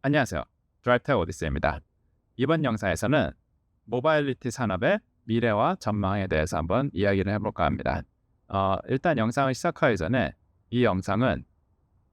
안녕하세요. 드라이브텍 오디세이입니다. 이번 영상에서는 모바일리티 산업의 미래와 전망에 대해서 한번 이야기를 해볼까 합니다. 일단 영상을 시작하기 전에 이 영상은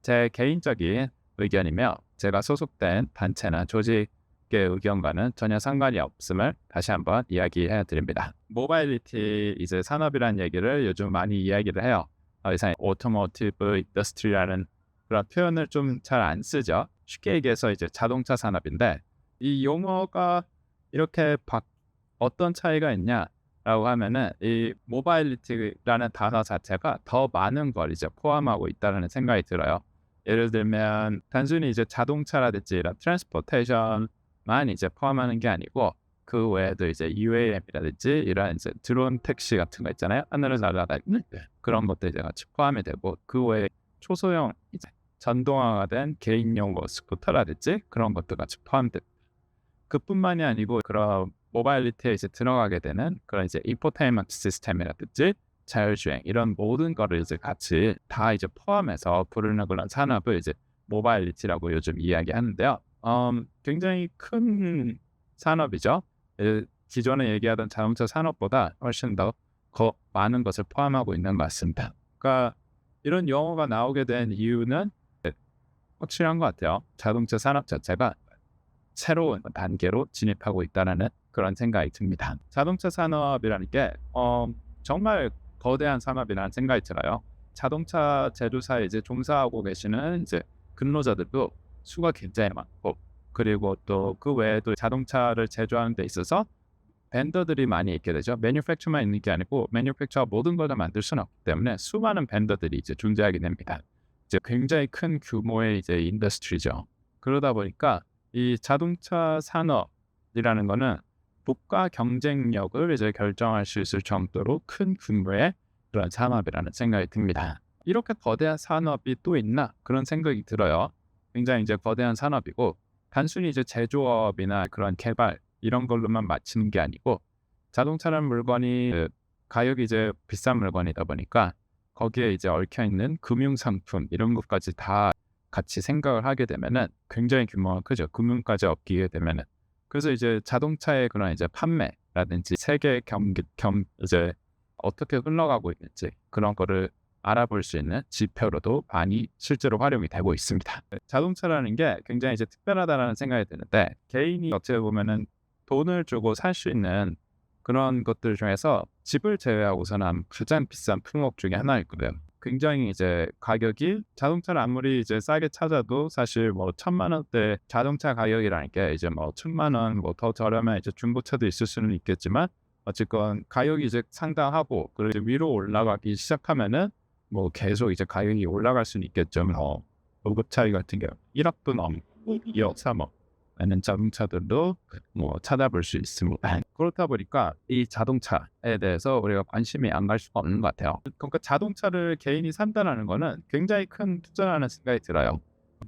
제 개인적인 의견이며 제가 소속된 단체나 조직의 의견과는 전혀 상관이 없음을 다시 한번 이야기해 드립니다. 모바일리티 이제 산업이라는 얘기를 요즘 많이 이야기를 해요. 이상 오토모티브 인더스트리라는 그런 표현을 좀 잘 안 쓰죠. 쉽게 얘기해서 이제 자동차 산업인데 이 용어가 이렇게 어떤 차이가 있냐라고 하면은 이 모바일리티라는 단어 자체가 더 많은 걸 이제 포함하고 있다는 생각이 들어요. 예를 들면 단순히 이제 자동차라든지 이런 트랜스포테이션만 이제 포함하는 게 아니고 그 외에도 이제 UAM이라든지 이런 이제 드론 택시 같은 거 있잖아요. 하늘을 날아다니는 그런 것도 이제 같이 포함이 되고 그 외에 초소형 이제 전동화가 된 개인용 뭐 스쿠터라든지 그런 것도 같이 포함됩니다. 그뿐만이 아니고 그런 모바일리티에 이제 들어가게 되는 그런 이제 인포테인먼트 시스템이라든지 자율주행 이런 모든 거를 이제 같이 다 이제 포함해서 부르는 그런 산업을 이제 모바일리티라고 요즘 이야기하는데요. 굉장히 큰 산업이죠. 기존에 얘기하던 자동차 산업보다 훨씬 더 많은 것을 포함하고 있는 것 같습니다. 그러니까 이런 용어가 나오게 된 이유는 확실한 것 같아요. 자동차 산업 자체가 새로운 단계로 진입하고 있다는 그런 생각이 듭니다. 자동차 산업이라는 게 정말 거대한 산업이라는 생각이 들어요. 자동차 제조사에 이제 종사하고 계시는 이제 근로자들도 수가 굉장히 많고 그리고 또 그 외에도 자동차를 제조하는 데 있어서 벤더들이 많이 있게 되죠. 매뉴팩처만 있는 게 아니고 매뉴팩처가 모든 걸 다 만들 수는 없기 때문에 수많은 벤더들이 이제 존재하게 됩니다. 이제 굉장히 큰 규모의 이제 인더스트리죠. 그러다 보니까 이 자동차 산업이라는 거는 국가 경쟁력을 이제 결정할 수 있을 정도로 큰 규모의 그런 산업이라는 생각이 듭니다. 이렇게 거대한 산업이 또 있나 그런 생각이 들어요. 굉장히 이제 거대한 산업이고 단순히 이제 제조업이나 그런 개발 이런 걸로만 맞추는 게 아니고 자동차라는 물건이 가격이 이제 비싼 물건이다 보니까 거기에 이제 얽혀 있는 금융 상품 이런 것까지 다 같이 생각을 하게 되면은 굉장히 규모가 크죠. 금융까지 엮이게 되면은. 그래서 이제 자동차의 그런 이제 판매라든지 세계 이제 어떻게 흘러가고 있는지 그런 거를 알아볼 수 있는 지표로도 많이 실제로 활용이 되고 있습니다. 자동차라는 게 굉장히 이제 특별하다라는 생각이 드는데 개인이 어떻게 보면은 돈을 주고 살 수 있는 그런 것들 중에서 집을 제외하고서는 가장 비싼 품목 중에 하나이거든요. 굉장히 이제 가격이 자동차를 아무리 이제 싸게 찾아도 사실 뭐 1,000만 원대 자동차 가격이라는 게 이제 뭐 1,000만 원 뭐 더 저렴한 이제 중고차도 있을 수는 있겠지만 어쨌건 가격이 이제 상당하고 그리고 이제 위로 올라가기 시작하면은 뭐 계속 이제 가격이 올라갈 수는 있겠죠. 뭐 고급 차이 같은 경우 1억도 넘고 2억, 3억 하는 자동차들도 뭐 찾아볼 수 있습니다. 그렇다 보니까 이 자동차에 대해서 우리가 관심이 안 갈 수가 없는 것 같아요. 그러니까 자동차를 개인이 산다는 거는 굉장히 큰 투자라는 생각이 들어요.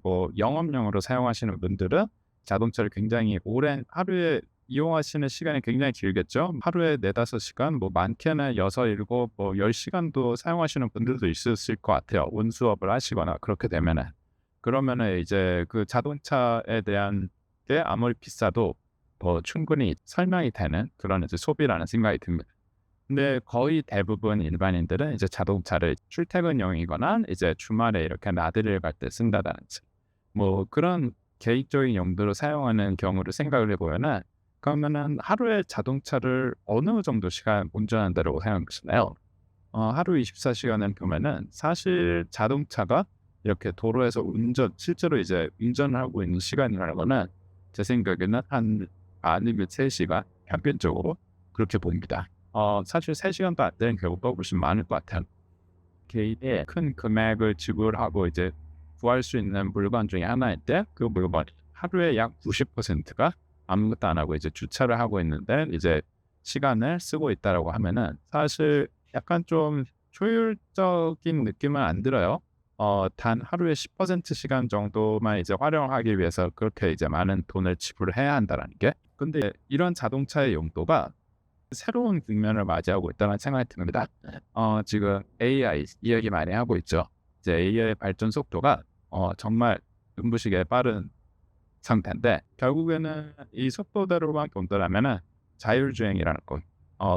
뭐 영업용으로 사용하시는 분들은 자동차를 굉장히 오랜 하루에 이용하시는 시간이 굉장히 길겠죠. 하루에 4-5시간, 뭐 많게는 6, 7, 뭐 10시간도 사용하시는 분들도 있으실 것 같아요. 운수업을 하시거나 그렇게 되면은. 그러면은 이제 그 자동차에 대한 게 아무리 비싸도 충분히 설명이 되는 그런 이제 소비라는 생각이 듭니다. 근데 거의 대부분 일반인들은 이제 자동차를 출퇴근용이거나 이제 주말에 이렇게 나들이를 갈 때 쓴다든지 뭐 그런 개인적인 용도로 사용하는 경우를 생각을 해보면은 그러면은 하루에 자동차를 어느 정도 시간 운전한다고 생각하시나요? 하루 24시간을 보면은 사실 자동차가 이렇게 도로에서 실제로 이제 운전을 하고 있는 시간이라는 거는 제 생각에는 한 아니면 3시간 평균적으로 그렇게 봅니다. 사실 3시간도 안 되는 경우가 훨씬 많을 것 같아요. 개인이 큰 금액을 지불하고 이제 구할 수 있는 물건 중에 하나일 때 그 물건이 하루에 약 90%가 아무것도 안 하고 이제 주차를 하고 있는데 이제 시간을 쓰고 있다라고 하면은 사실 약간 좀 효율적인 느낌은 안 들어요. 단 하루에 10% 시간 정도만 이제 활용하기 위해서 그렇게 이제 많은 돈을 지불해야 한다는 게. 근데 이런 자동차의 용도가 새로운 국면을 맞이하고 있다는 생각이 듭니다. 지금 AI 이야기 많이 하고 있죠. 이제 AI의 발전 속도가 정말 눈부시게 빠른 상태인데 결국에는 이 속도대로만 본다면은 자율주행이라는 것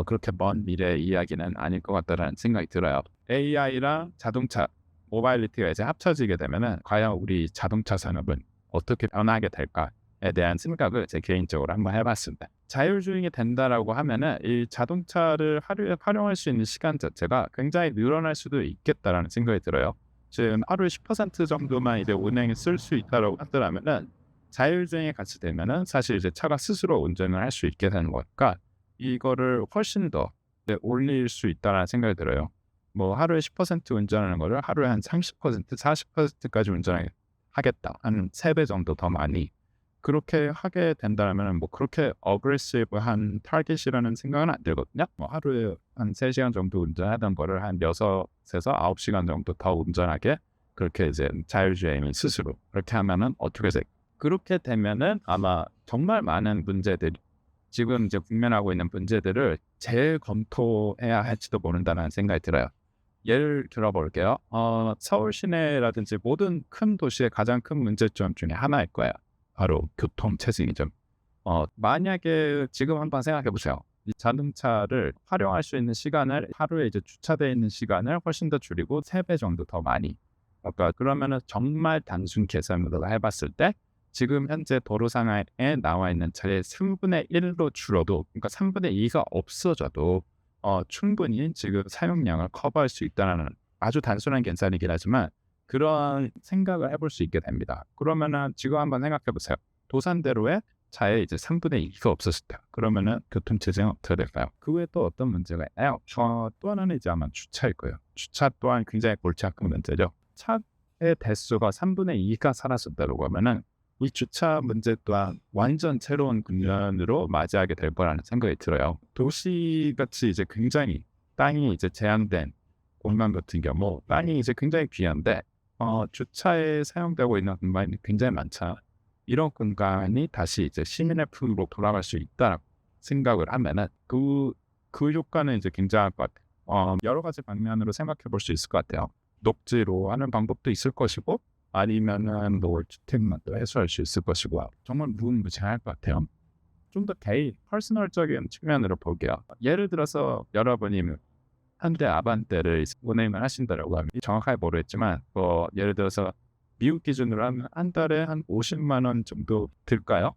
그렇게 먼 미래의 이야기는 아닐 것 같다라는 생각이 들어요. AI랑 자동차, 모바일리티가 이제 합쳐지게 되면은 과연 우리 자동차 산업은 어떻게 변하게 될까에 대한 생각을 제 개인적으로 한번 해봤습니다. 자율주행이 된다라고 하면은 이 자동차를 하루에 활용할 수 있는 시간 자체가 굉장히 늘어날 수도 있겠다라는 생각이 들어요. 지금 하루에 10% 정도만 이제 운행에 쓸 수 있다라고 하더라면은 자율주행이 같이 되면은 사실 이제 차가 스스로 운전을 할 수 있게 되는 거니까 이거를 훨씬 더 올릴 수 있다는 생각이 들어요. 뭐 하루에 10% 운전하는 거를 하루에 한 30%, 40%까지 운전하겠다. 한 3배 정도 더 많이. 그렇게 하게 된다면 뭐 그렇게 어그레시브한 타겟이라는 생각은 안 들거든요. 뭐 하루에 한 3시간 정도 운전하던 거를 한 6에서 9시간 정도 더 운전하게 그렇게 이제 자율주행을 스스로 그렇게 하면은 어떻게 돼? 그렇게 되면은 아마 정말 많은 문제들 지금 이제 국면하고 있는 문제들을 재검토해야 할지도 모른다는 생각이 들어요. 예를 들어 볼게요. 서울 시내라든지 모든 큰 도시의 가장 큰 문제점 중에 하나일 거예요. 바로 교통 체증이죠. 만약에 지금 한번 생각해 보세요. 이 자동차를 활용할 수 있는 시간을 하루에 이제 주차되어 있는 시간을 훨씬 더 줄이고 3배 정도 더 많이. 그러니까 그러면은 정말 단순 계산으로 해봤을 때 지금 현재 도로 상황에 나와 있는 차의 3분의 1로 줄어도 그러니까 3분의 2가 없어져도 충분히 지금 사용량을 커버할 수 있다는 아주 단순한 계산이긴 하지만 그런 생각을 해볼 수 있게 됩니다. 그러면은 지금 한번 생각해 보세요. 도산대로에 차에 이제 3분의 2가 없었을 때 그러면은 교통체증은 어떻게 될까요? 그 외에 또 어떤 문제가 있나요? 또 하나는 이제 아마 주차일 거예요. 주차 또한 굉장히 골치 아픈 문제죠. 차의 대수가 3분의 2가 사라졌다고 하면은 이 주차 문제 또한 완전 새로운 국면으로 맞이하게 될 거라는 생각이 들어요. 도시같이 이제 굉장히 땅이 이제 제한된 공간 같은 경우 땅이 이제 굉장히 귀한데 주차에 사용되고 있는 공간이 굉장히 많잖아. 이런 공간이 다시 이제 시민의 품으로 돌아갈 수 있다라고 생각을 하면은 그 효과는 이제 굉장할 것 같아요. 여러 가지 방면으로 생각해 볼 수 있을 것 같아요. 녹지로 하는 방법도 있을 것이고 아니면은 뭐 주택만도 해소할 수 있을 것이고 정말 무궁무진할 것 같아요. 좀 더 개인, 퍼스널적인 측면으로 볼게요. 예를 들어서 여러분이 현대 아반떼를 운행을 하신다라고 하면 정확하게 모르겠지만 뭐 예를 들어서 미국 기준으로 하면 한 달에 한 50만 원 정도 들까요?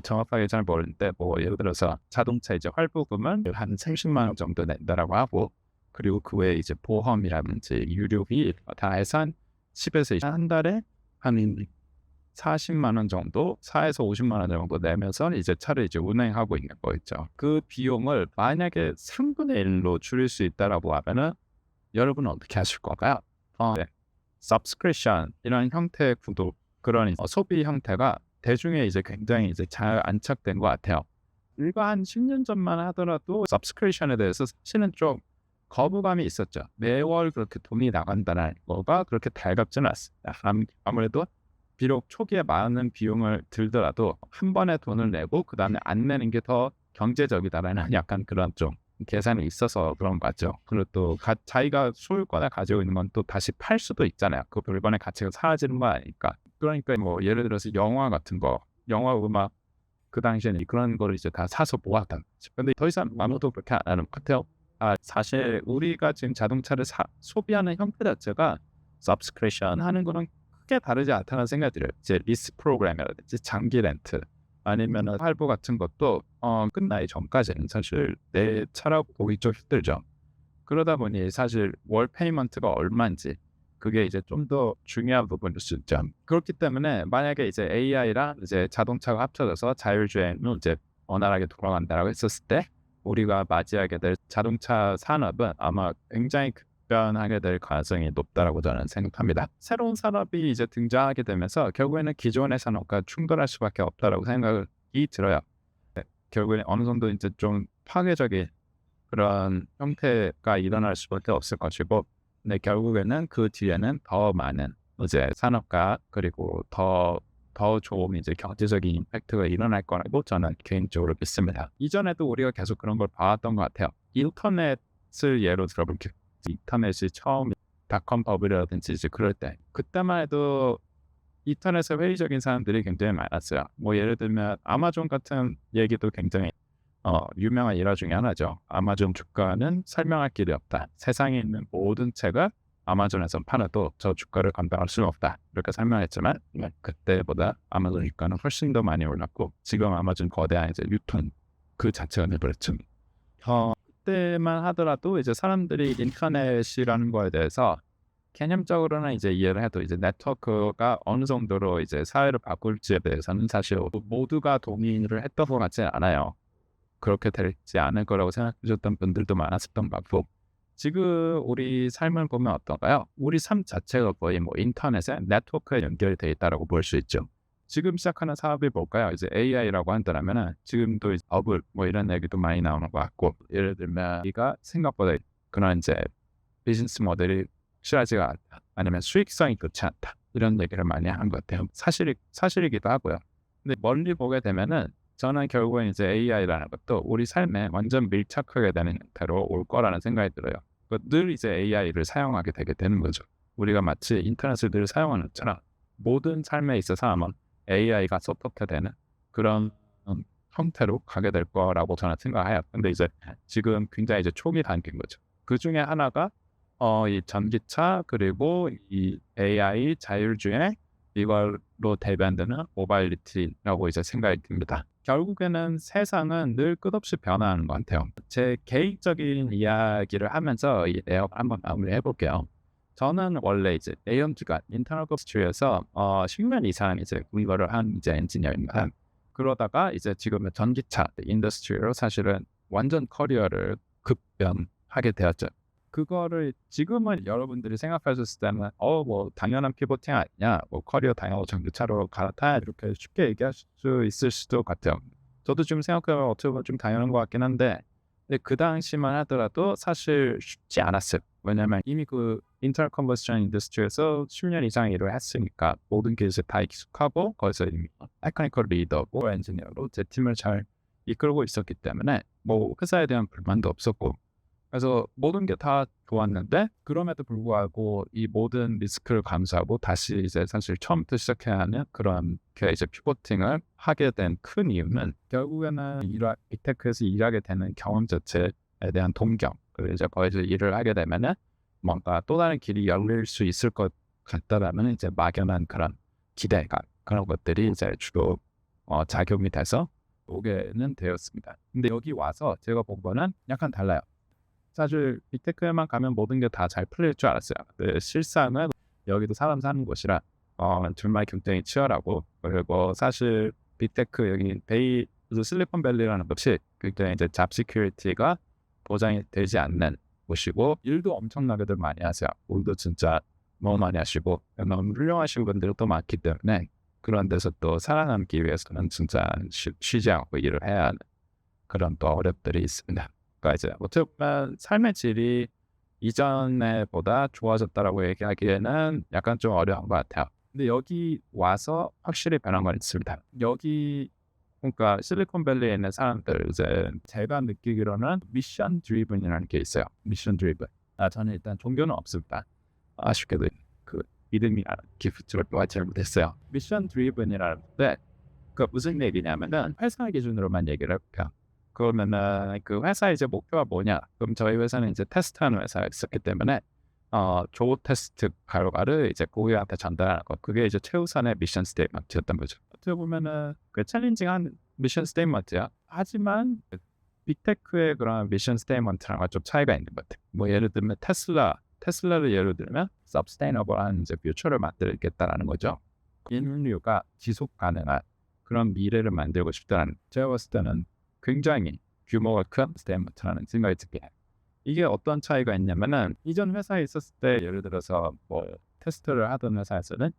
정확하게 잘 모르는데 뭐 예를 들어서 자동차 이제 할부금은 한 30만 원 정도 낸다라고 하고 그리고 그 외에 이제 보험이라든지 유류비 다 해서 한 10에서 한 달에 한 40만 원 정도, 4에서 50만 원 정도 내면서 이제 차를 이제 운행하고 있는 거 있죠. 그 비용을 만약에 3분의 1로 줄일 수 있다라고 하면은 여러분은 어떻게 하실 건가요? 네. subscription 이런 형태의 구독 그런 소비 형태가 대중에 이제 굉장히 이제 잘 안착된 것 같아요. 불과 한 10년 전만 하더라도 subscription에 대해서 사실은 좀 거부감이 있었죠. 매월 그렇게 돈이 나간다는 거가 그렇게 달갑지는 않습니다. 아무래도 비록 초기에 많은 비용을 들더라도 한 번에 돈을 내고 그 다음에 안 내는 게 더 경제적이다라는 약간 그런 좀 계산이 있어서 그런 거 같죠. 그리고 또 자기가 소유권을 가지고 있는 건 또 다시 팔 수도 있잖아요. 그 물건의 가치가 사라지는 거 아니니까. 그러니까 뭐 예를 들어서 영화 같은 거, 영화 음악 그 당시에는 그런 거를 이제 다 사서 모았다. 근데 더 이상 아무도 그렇게 안 하는 것 같아요. 사실 우리가 지금 자동차를 소비하는 형태 자체가 subscription 하는 거는 크게 다르지 않다는 생각이 들어요. 이제 리스 프로그램이라든지 장기 렌트 아니면은 할부 같은 것도 끝나기 전까지는 사실 내 차라고 보기 좀 힘들죠. 그러다 보니 사실 월 페이먼트가 얼마인지 그게 이제 좀 더 중요한 부분일 수 있죠. 그렇기 때문에 만약에 이제 AI랑 이제 자동차가 합쳐져서 자율주행으로 이제 원활하게 돌아간다라고 했었을 때 우리가 맞이하게 될 자동차 산업은 아마 굉장히 급변하게 될 가능성이 높다라고 저는 생각합니다. 새로운 산업이 이제 등장하게 되면서 결국에는 기존의 산업과 충돌할 수밖에 없다라고 생각이 들어요. 결국에는 어느 정도 이제 좀 파괴적인 그런 형태가 일어날 수밖에 없을 것이고, 근데 결국에는 그 뒤에는 더 많은 이제 산업과 그리고 더 좋은 이제 경제적인 임팩트가 일어날 거라고 저는 개인적으로 믿습니다. 이전에도 우리가 계속 그런 걸 봐왔던 것 같아요. 인터넷을 예로 들어볼게요. 인터넷이 처음 닷컴 버블이라든지 이제 그럴 때 그때만 해도 인터넷에 회의적인 사람들이 굉장히 많았어요. 뭐 예를 들면 아마존 같은 얘기도 굉장히 유명한 일화 중에 하나죠. 아마존 주가는 설명할 길이 없다. 세상에 있는 모든 책을 아마존에서 팔아도 저 주가를 감당할 수는 없다. 이렇게 설명했지만 그때보다 아마존 주가는 훨씬 더 많이 올랐고 지금 아마존 거대한 이제 유통 그 자체가 내버렸죠. 그때만 하더라도 이제 사람들이 인터넷이라는 거에 대해서 개념적으로는 이제 이해를 해도 이제 네트워크가 어느 정도로 이제 사회를 바꿀지에 대해서는 사실 모두가 동의를 했던 것 같지 않아요. 그렇게 되지 않을 거라고 생각하셨던 분들도 많았었던 것 같고 지금 우리 삶을 보면 어떤가요? 우리 삶 자체가 거의 뭐 인터넷에 네트워크에 연결되어 있다고 볼 수 있죠. 지금 시작하는 사업이 뭘까요? 이제 AI라고 한다면은 지금도 이제 버블 뭐 이런 얘기도 많이 나오는 것 같고 예를 들면 우리가 생각보다 그런 이제 비즈니스 모델이 확실하지가 않다. 아니면 수익성이 좋지 않다. 이런 얘기를 많이 하는 것 같아요. 사실이기도 하고요. 근데 멀리 보게 되면은 저는 결국엔 이제 AI라는 것도 우리 삶에 완전 밀착하게 되는 형태로 올 거라는 생각이 들어요. 늘 이제 AI를 사용하게 되게 되는 거죠. 우리가 마치 인터넷을 늘 사용하는 것처럼 모든 삶에 있어서 아마 AI가 서포트 되는 그런 형태로 가게 될 거라고 저는 생각해요. 근데 이제 지금 굉장히 이제 초기 단계인 거죠. 그 중에 하나가 이 전기차 그리고 이 AI 자율주행 이걸로 대변되는 모빌리티라고 이제 생각이 듭니다. 결국에는 세상은 늘 끝없이 변화하는 것 같아요. 제 개인적인 이야기를 하면서 이 내용 한번 마무리해 볼게요. 저는 원래 이제 AMG가 인터널 커뮤니티에서 10년 이상 이제 이거를 한 이제 엔지니어입니다. 그러다가 이제 지금은 전기차 인더스트리로 사실은 완전 커리어를 급변하게 되었죠. 그거를 지금은 여러분들이 생각하셨을 때는 뭐 당연한 피보팅 아니냐, 뭐 커리어 당연히 전기차로 갈아타야 이렇게 쉽게 얘기할 수 있을 수도 같아요. 저도 지금 생각해보면 어떻게 보면 좀 당연한 것 같긴 한데 근데 그 당시만 하더라도 사실 쉽지 않았어요. 왜냐면 이미 그 인터널 컨버스션 인더스트리에서 10년 이상 일을 했으니까 모든 게 이제 다 익숙하고 거기서 이미 테크니컬 리더고 엔지니어로 제 팀을 잘 이끌고 있었기 때문에 뭐 회사에 대한 불만도 없었고 그래서 모든 게 다 좋았는데 그럼에도 불구하고 이 모든 리스크를 감수하고 다시 이제 사실 처음부터 시작해야 하는 그런 이제 피보팅을 하게 된 큰 이유는 결국에는 빅테크에서 일하게 되는 경험 자체에 대한 동경 그리고 이제 거기서 일을 하게 되면은 뭔가 또 다른 길이 열릴 수 있을 것 같다라는 이제 막연한 그런 기대감 그런 것들이 이제 주로 작용이 돼서 오게는 되었습니다. 근데 여기 와서 제가 본 거는 약간 달라요. 사실 빅테크에만 가면 모든 게 다 잘 풀릴 줄 알았어요. 근데 실상은 여기도 사람 사는 곳이라 정말 경쟁이 치열하고 그리고 사실 빅테크 여기 실리콘밸리라는 곳이 굉장히 이제 잡 시큐리티가 보장이 되지 않는 곳이고 일도 엄청나게들 많이 하세요. 일도 진짜 너무 많이 하시고 너무 훌륭하신 분들이 또 많기 때문에 그런 데서 또 살아남기 위해서는 진짜 쉬지 않고 일을 해야 하는 그런 또 어렵들이 있습니다. 그러니까 이제 어떻게 보면 삶의 질이 이전에 보다 좋아졌다라고 얘기하기에는 약간 좀 어려운 것 같아요. 근데 여기 와서 확실히 변한 건 있습니다. 여기 그러니까 실리콘밸리에 있는 사람들 이제 제가 느끼기로는 미션 드리븐이라는 게 있어요. 미션 드리븐. 저는 일단 종교는 없습니다. 아쉽게도 그 믿음이라는 기프트를 잘못했어요. 미션 드리븐이라는데 그 무슨 얘기냐면은 회사 기준으로만 얘기를 해볼게요. 그러면은 그 회사의 이제 목표가 뭐냐? 그럼 저희 회사는 이제 테스트하는 회사였기 때문에 조 테스트 결과를 이제 고객한테 전달하는 것. 그게 이제 최우선의 미션 스테이트먼트였던 거죠. 어떻게 보면은 그 챌린징한 미션 스테이트먼트야. 하지만 빅테크의 그런 미션 스테이트먼트랑 좀 차이가 있는 것 같아요. 뭐 예를 들면 테슬라를 예를 들면 서브스테이너블한 이제 퓨처를 만들겠다라는 거죠. 인류가 지속 가능한 그런 미래를 만들고 싶다는 제가 봤을 때는 굉장히 규모가 큰 스테이트먼트라는 생각이 들게 해요. 이게 어떤 차이가 있냐면은 이전 회사에 있었을 때 예를 들어서 뭐 테스트를 하던 회사에서는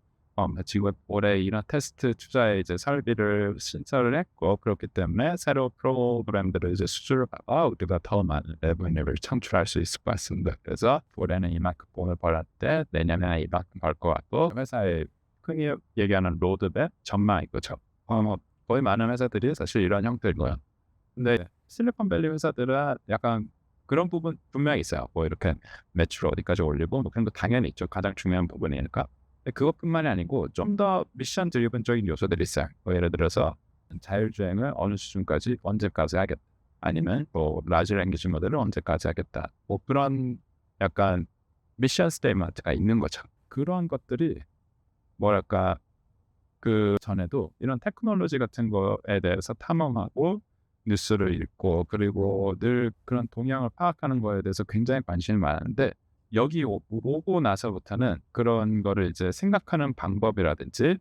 지금 올해 이런 테스트 투자에 이제 설비를 신설을 했고 그렇기 때문에 새로 프로그램들을 이제 수주를 받아 우리가 더 많은 레버니를 창출할 수 있을 것 같습니다. 그래서 올해는 이만큼 돈을 벌었대 내년에 이만큼 벌 것 같고 회사의 흔히 얘기하는 로드맵 전망인 거죠. 거의 많은 회사들이 사실 이런 형태인 거예요. 근데 실리콘밸리 회사들은 약간 그런 부분 분명히 있어요. 뭐 이렇게 매출을 어디까지 올리고 뭐 그런 거 당연히 있죠. 가장 중요한 부분이니까. 근데 그것뿐만이 아니고 좀 더 미션 드리븐적인 요소들이 있어요. 뭐 예를 들어서 자율주행을 어느 수준까지 언제까지 하겠다. 아니면 뭐 라지 랭귀지 모델을 언제까지 하겠다. 뭐 그런 약간 미션 스테이트먼트가 있는 거죠. 그런 것들이 뭐랄까 그 전에도 이런 테크놀로지 같은 거에 대해서 탐험하고 뉴스를 읽고 그리고 늘 그런 동향을 파악하는 거에 대해서 굉장히 관심이 많은데 여기 오고 나서부터는 그런 거를 이제 생각하는 방법이라든지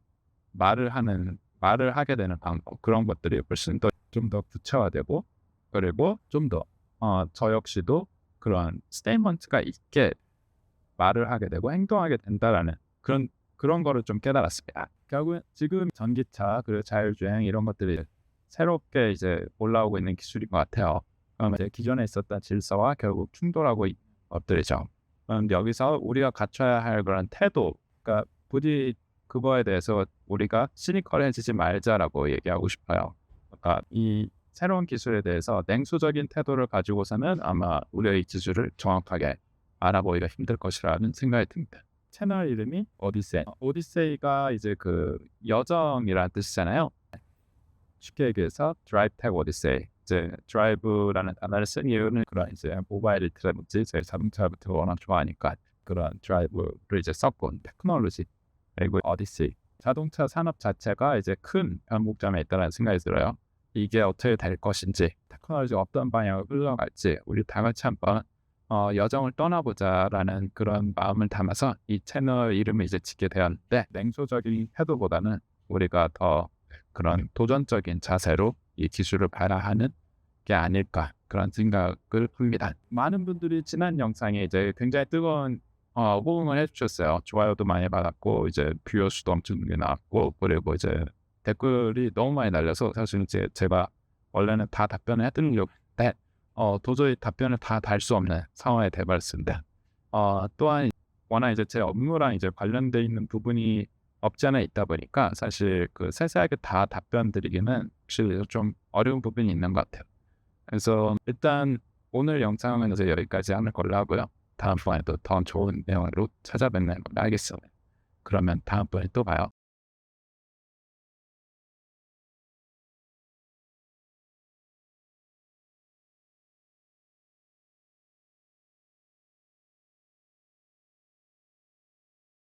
말을 하게 되는 방법 그런 것들이 훨씬 더 좀 더 구체화되고 그리고 좀 더 저 역시도 그런 스테이트먼트가 있게 말을 하게 되고 행동하게 된다라는 그런 거를 좀 깨달았습니다. 결국은 지금 전기차 그리고 자율주행 이런 것들이 새롭게 이제 올라오고 있는 기술인 것 같아요. 이제 기존에 있었던 질서와 결국 충돌하고 있는 것들이죠. 여기서 우리가 갖춰야 할 그런 태도, 그러니까 부디 그거에 대해서 우리가 시니컬해지지 말자라고 얘기하고 싶어요. 그러니까 이 새로운 기술에 대해서 냉소적인 태도를 가지고서는 아마 우리의 기술을 정확하게 알아보기가 힘들 것이라는 생각이 듭니다. 채널 이름이 오디세이. 오디세이가 이제 그 여정이라는 뜻이잖아요. 쉽게 얘기해서 드라이브 텍 오디세이. 이제 드라이브라는 단어를 쓴 이유는 그런 이제 모바일리티라든지 제 자동차부터 워낙 좋아하니까 그런 드라이브를 이제 썼고 테크놀로지 그리고 오디세이. 자동차 산업 자체가 이제 큰 변곡점에 있다는 생각이 들어요. 이게 어떻게 될 것인지, 테크놀로지가 어떤 방향으로 흘러갈지 우리 다 같이 한번 여정을 떠나보자라는 그런 마음을 담아서 이 채널 이름을 이제 짓게 되었는데 냉소적인 태도보다는 우리가 더 그런 도전적인 자세로 이 기술을 발휘하는 게 아닐까 그런 생각을 합니다. 많은 분들이 지난 영상에 이제 굉장히 뜨거운 호응을 해주셨어요. 좋아요도 많이 받았고 이제 뷰어 수도 엄청 나왔고 그리고 이제 댓글이 너무 많이 날려서 사실 이제 제가 원래는 다 답변을 해드리려고 했는데 도저히 답변을 다 달 수 없는 상황에 돼버렸습니다. 또한 워낙 이제 제 업무랑 이제 관련돼 있는 부분이 없지 않아 있다 보니까 사실 그 세세하게 다 답변 드리기는 확실히 좀 어려운 부분이 있는 것 같아요. 그래서 일단 오늘 영상은 이제 여기까지 하는 걸로 하고요. 다음번에도 더 좋은 내용으로 찾아뵙는 걸로 하겠습니다. 그러면 다음번에 또 봐요.